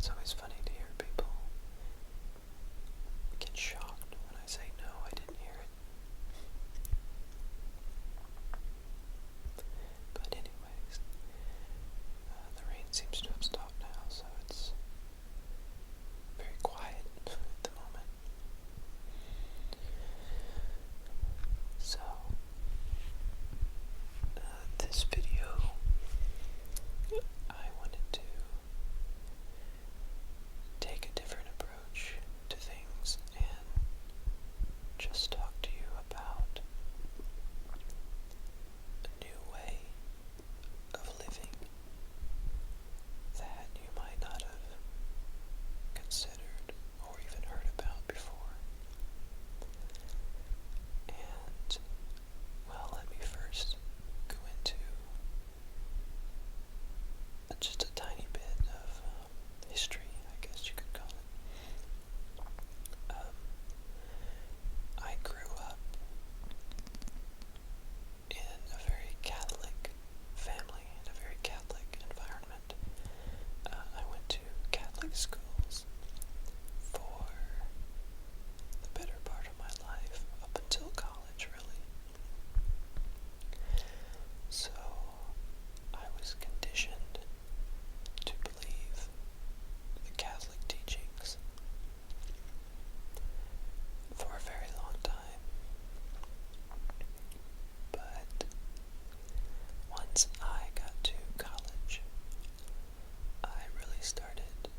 It's always funny to hear people get shocked when I say no, I didn't hear it. But anyways, the rain seems to have stopped now, so it's very quiet at the moment. So, this video, I wanted to take a different approach to things and just talk to you about a new way of living that you might not have considered or even heard about before. And, well, let me first go into just a tiny bit of history, I guess you could call it. I grew up in a very Catholic family, in a very Catholic environment. I went to Catholic schools for the better part of my life, up until college, really. So I was conditioned to believe the Catholic teachings for a very long time. But once I got to college, I really started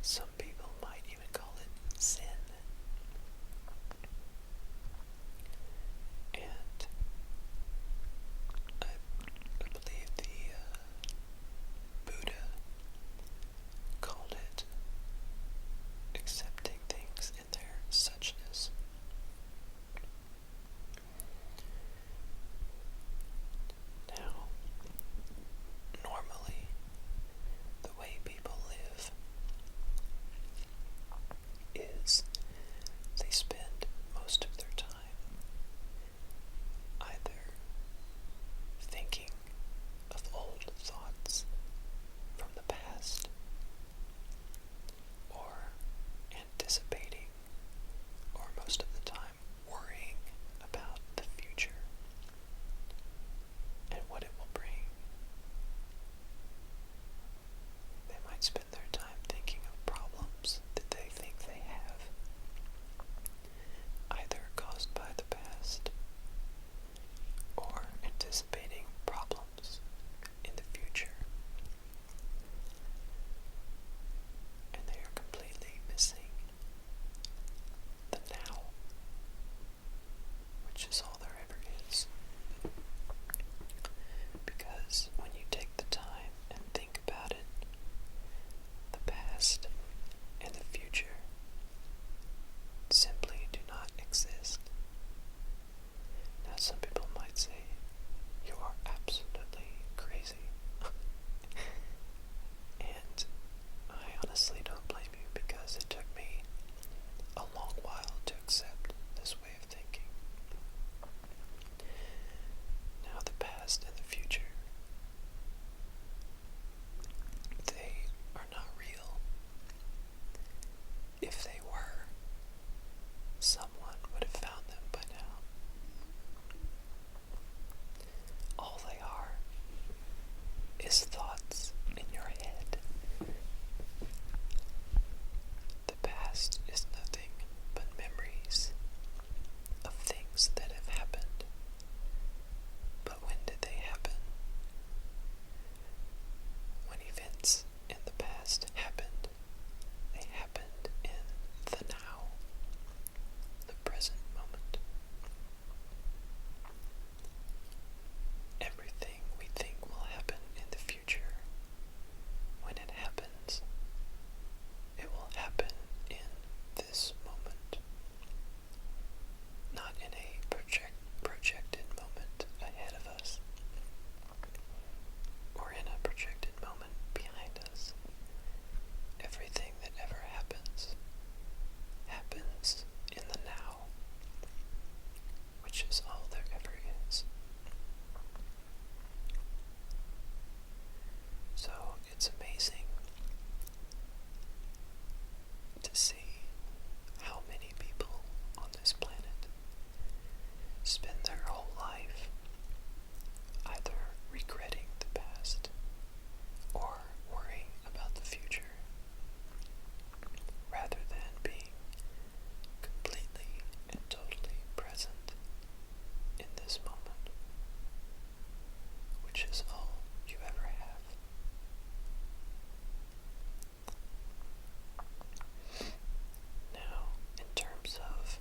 Some people might even call it sin. And I believe the Buddha called it accepting things in their suchness. Now, normally, the way people live is they spend most of their time either thinking of old thoughts from the past or anticipating, or most of the time worrying about the future and what it will bring. They might spend their time thinking of problems that they think they have, either caused by the past or anticipating problems in the future. And they are completely missing the now, which is all there ever is. Because when you take the time and think about it, the past and the future simply do not exist. Now, some people might say, you are absolutely crazy. And I honestly don't blame you, because it took me a long while to accept this way of thinking. Now, the past and the future, they are not real. If they were, someone would have found them by now. All they are is thoughts in your head. The past is nothing but memories of things that have happened. But when did they happen? When events in the past happened, they happened in the now, the present moment. Everything we think will happen in the future, when it happens, it will happen in this moment, not in a projected moment ahead of us, or in a projected moment behind us. Everything that ever happens in the now, which is all there ever is. So it's amazing to see how many people on this planet spend their whole life either regretting the past or worrying about the future, rather than being completely and totally present in this moment, which is all you ever have. Now, in terms of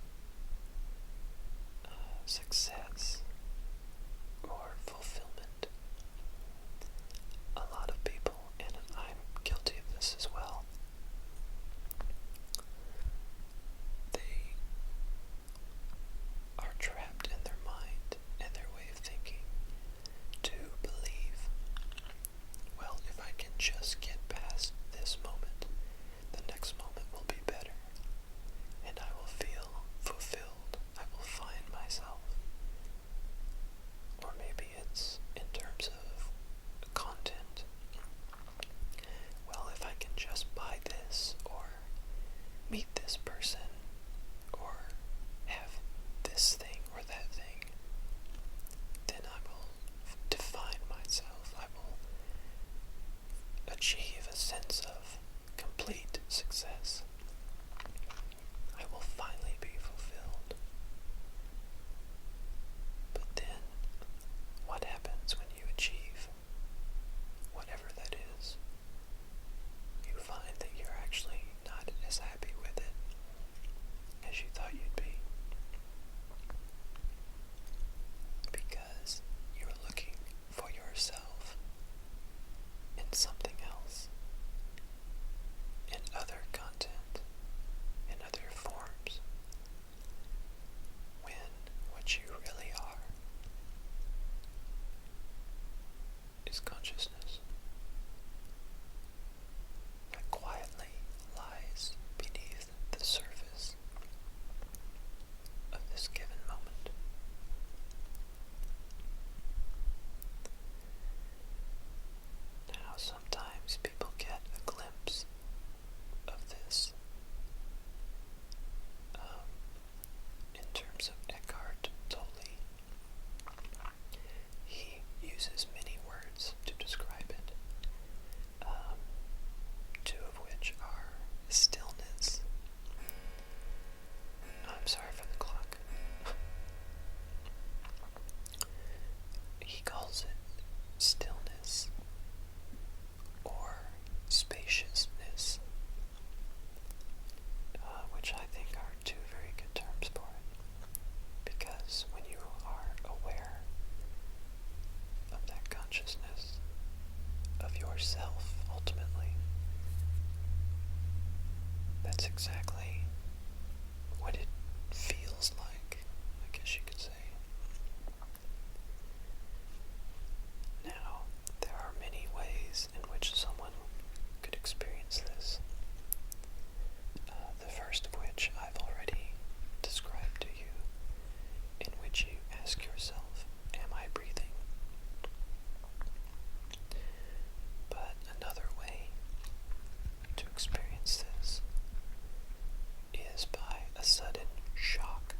success or fulfillment, a lot of people, and I'm guilty of this as well, they are trapped in their mind and their way of thinking to believe, well, if I can just get past this moment, the next moment will be better, and I will feel fulfilled. I will find myself. Or maybe it's in terms of content. Well, if I can just buy this, or meet this person, or have this thing or that thing, then I will define myself. I will achieve a sense of complete success. I will finally be fulfilled. But then, what happens when you achieve whatever that is? You find that you're that's exactly what it feels like, I guess you could say. Now, there are many ways in which someone could experience this. The first of which I've already described to you, in which you ask yourself, am I breathing? But another way to experience this is by a sudden shock.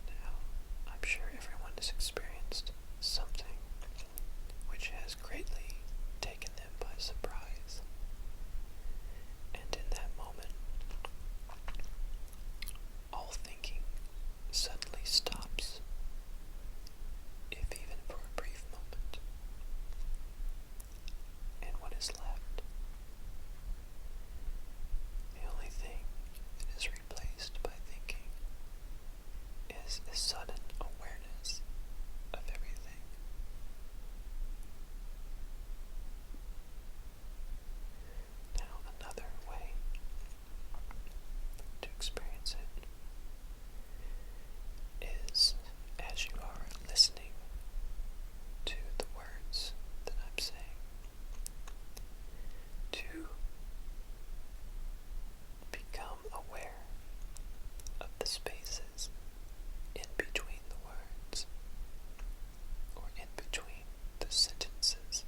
Now, I'm sure everyone has experienced something which has greatly taken them by surprise. And in that moment, all thinking suddenly stops, if even for a brief moment. And what is left? The only thing that is replaced by thinking is a sudden awareness of everything. Now, another way to experience it is as you are listening to the words that I'm saying, to become aware of the spaces in between the words, or in between the sentences,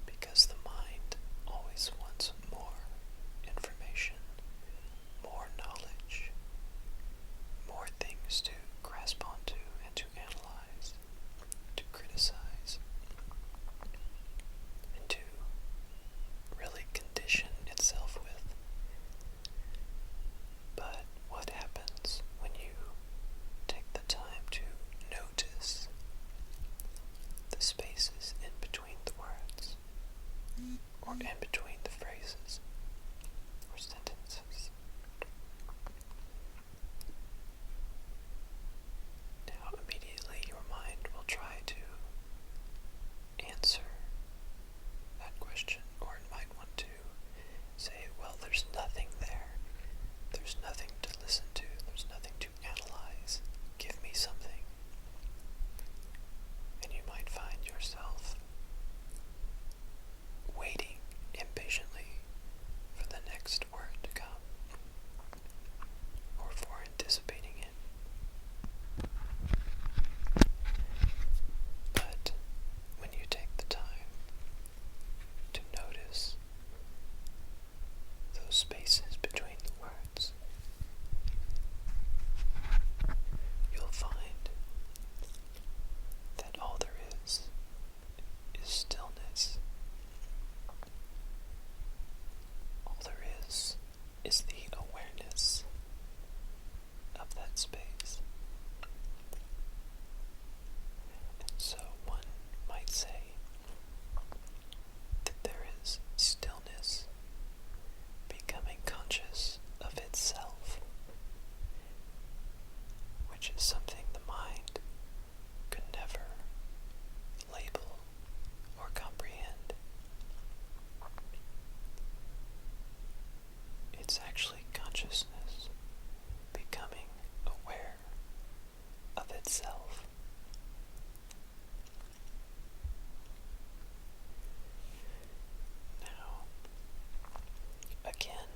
because the mind always wants more information, more knowledge, more things to grasp onto and to analyze, to criticize, and to really condition itself with. But what happens when you take the time to notice the spaces in between the words, or in between the phrases or sentences? Now, immediately your mind will try to answer that question, or it might want to say, well, there's nothing there. There's nothing to listen to. There's nothing to analyze. Give me something. And you might find yourself waiting impatiently for the next word to come, or for anticipating it. But when you take the time to notice those spaces between the words, you'll find that all there is stillness. All there is the awareness of that space. And so one might say that there is stillness, becoming conscious of itself, which is something the mind could never label or comprehend. It's actually consciousness becoming aware of itself. Now, again,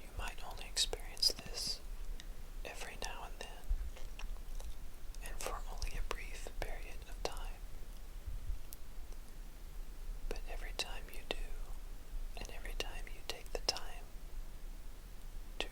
you might only experience this every now and then, and for only a brief period of time. But every time you do, and every time you take the time to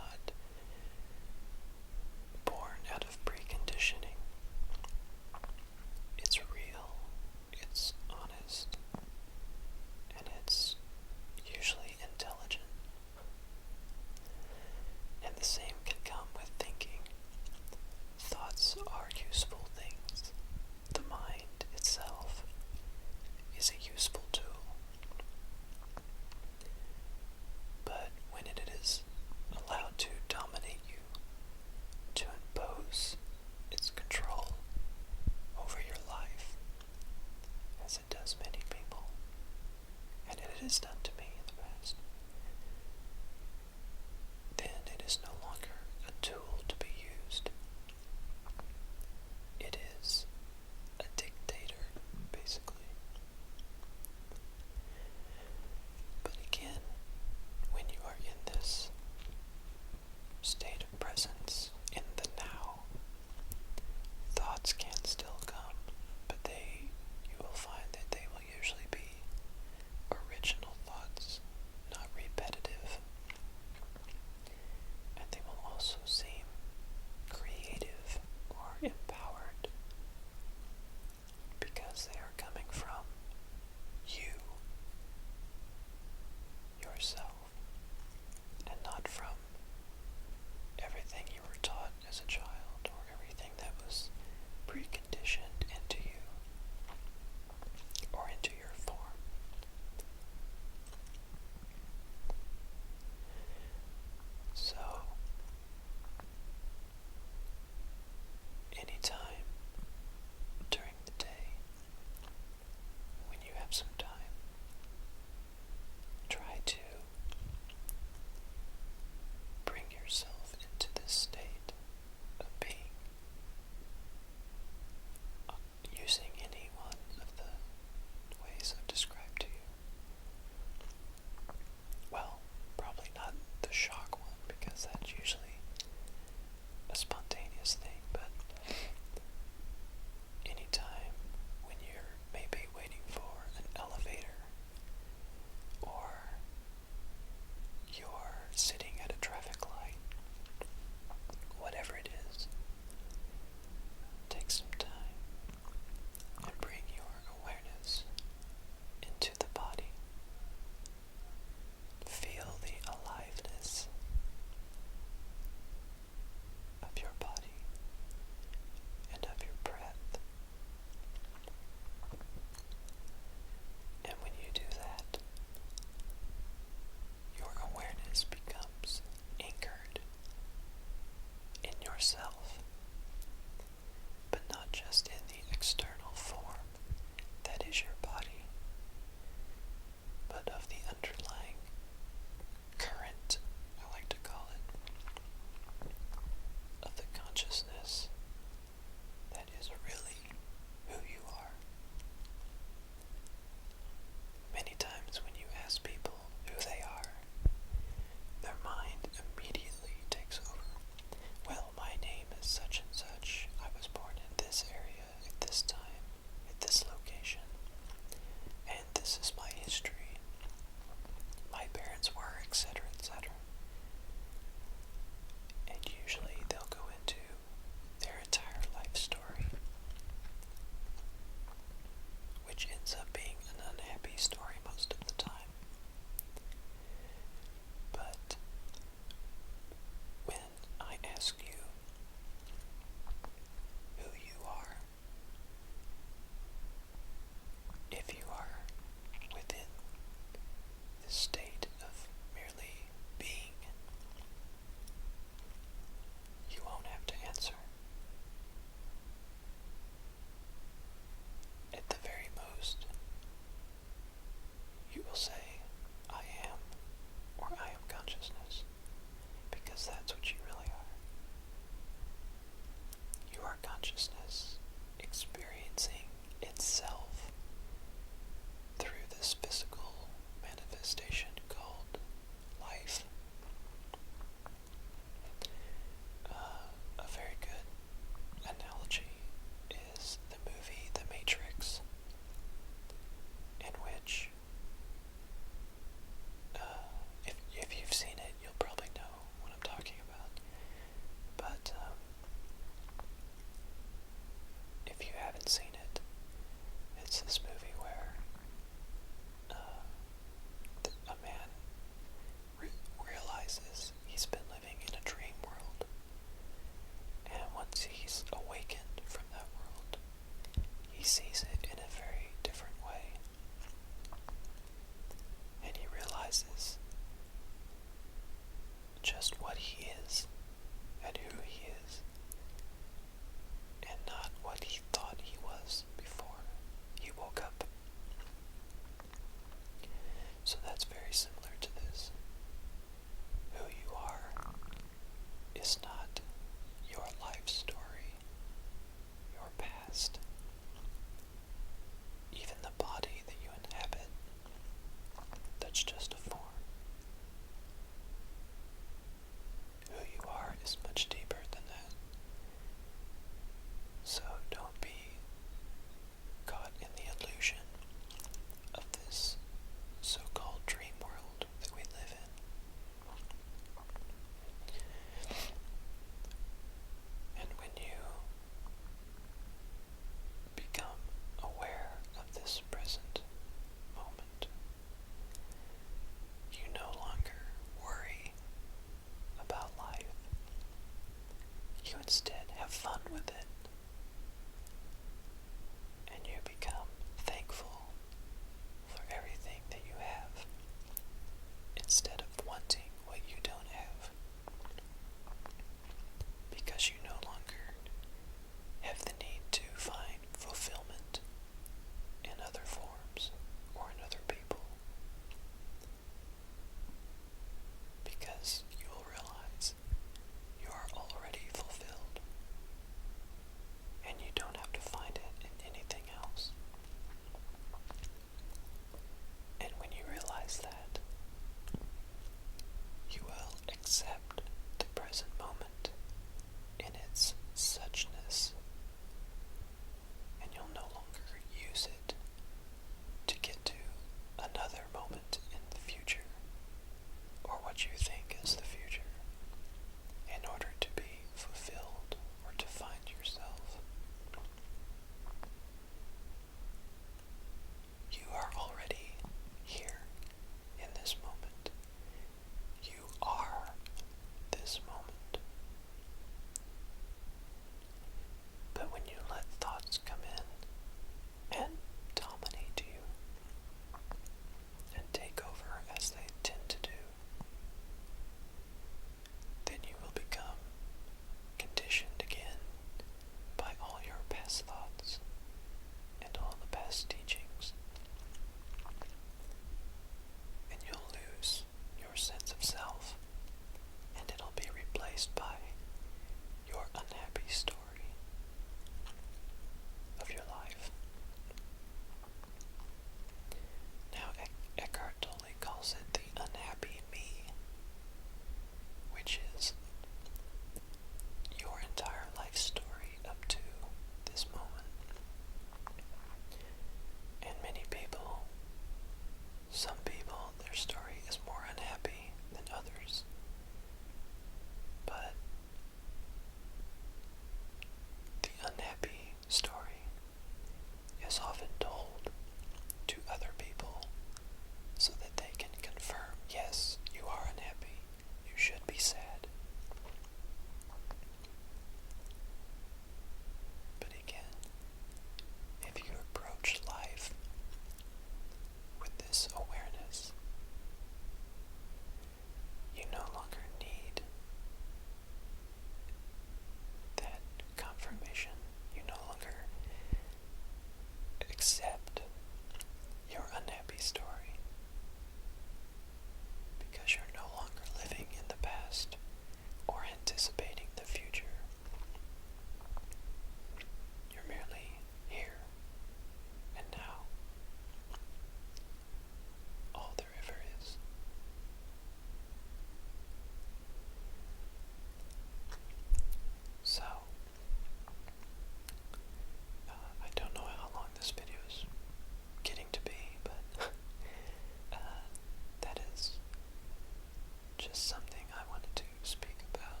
just something I wanted to speak about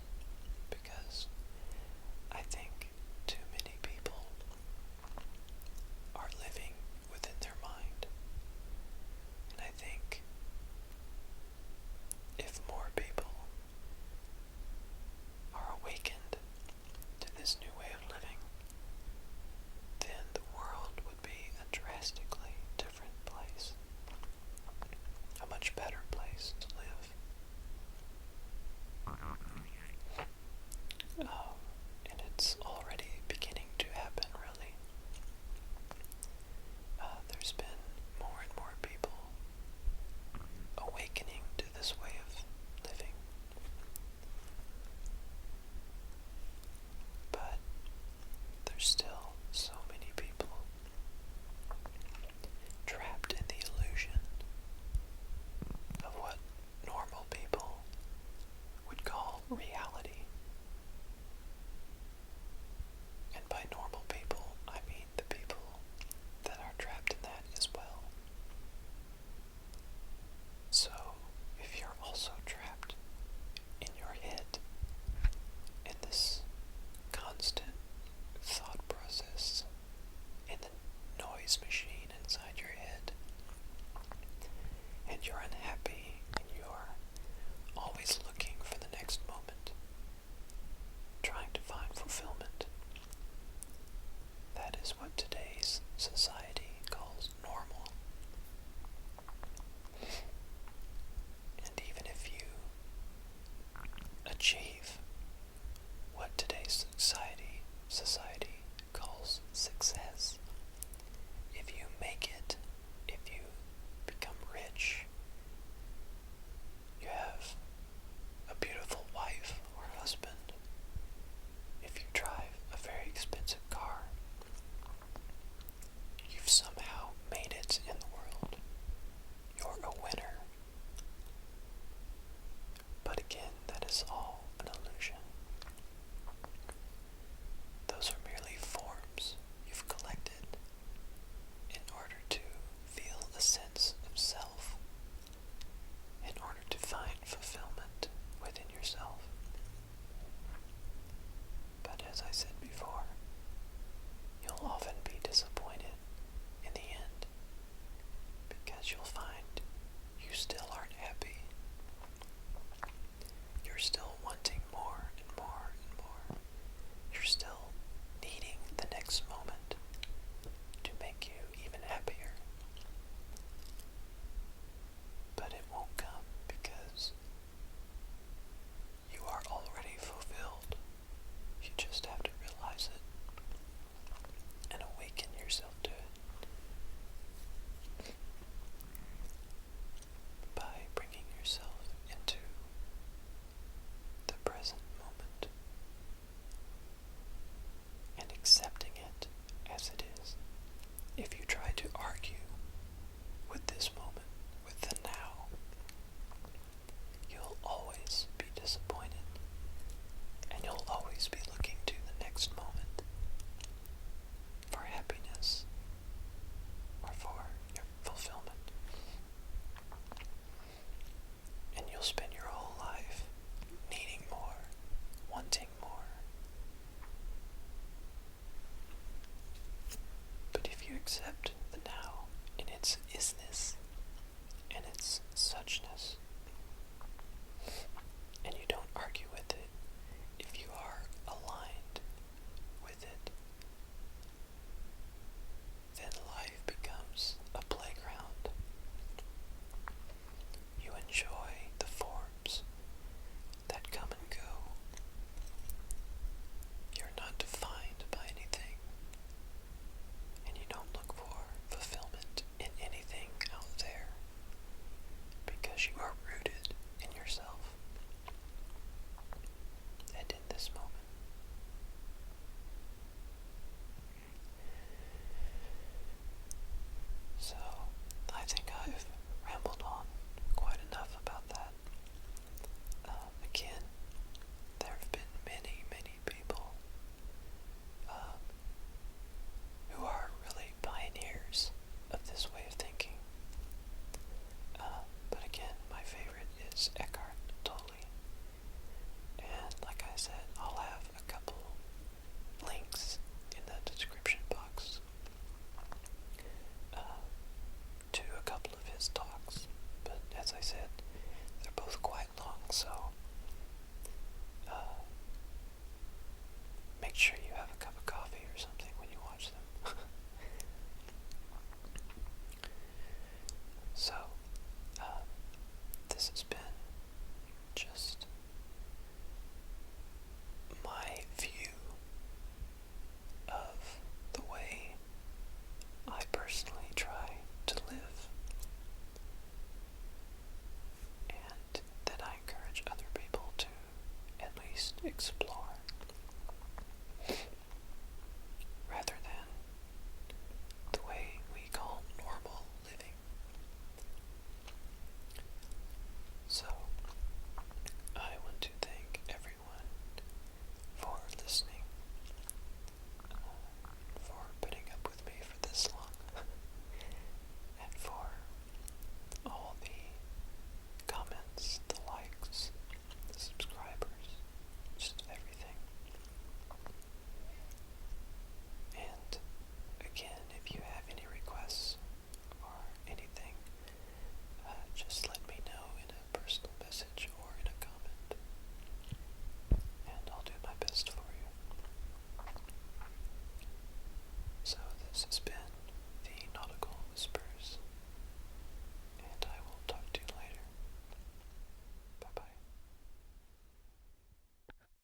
because I think too many people are living within their mind. And I think if more people are awakened to this new way of living, then the world would be a drastically different place. A much better place to live. And it's already beginning to happen, really. There's been more and more people awakening to this way of living. But there's still so many people trapped in the illusion of what normal people would call reality. And by normal people, I mean the people that are trapped in that as well. So, if you're also trapped in your head, in this constant thought process, in the noise machine inside your head, and you're unhappy, and you're always looking for the next moment, trying to find fulfillment, that is what today's society calls normal. And even if you achieve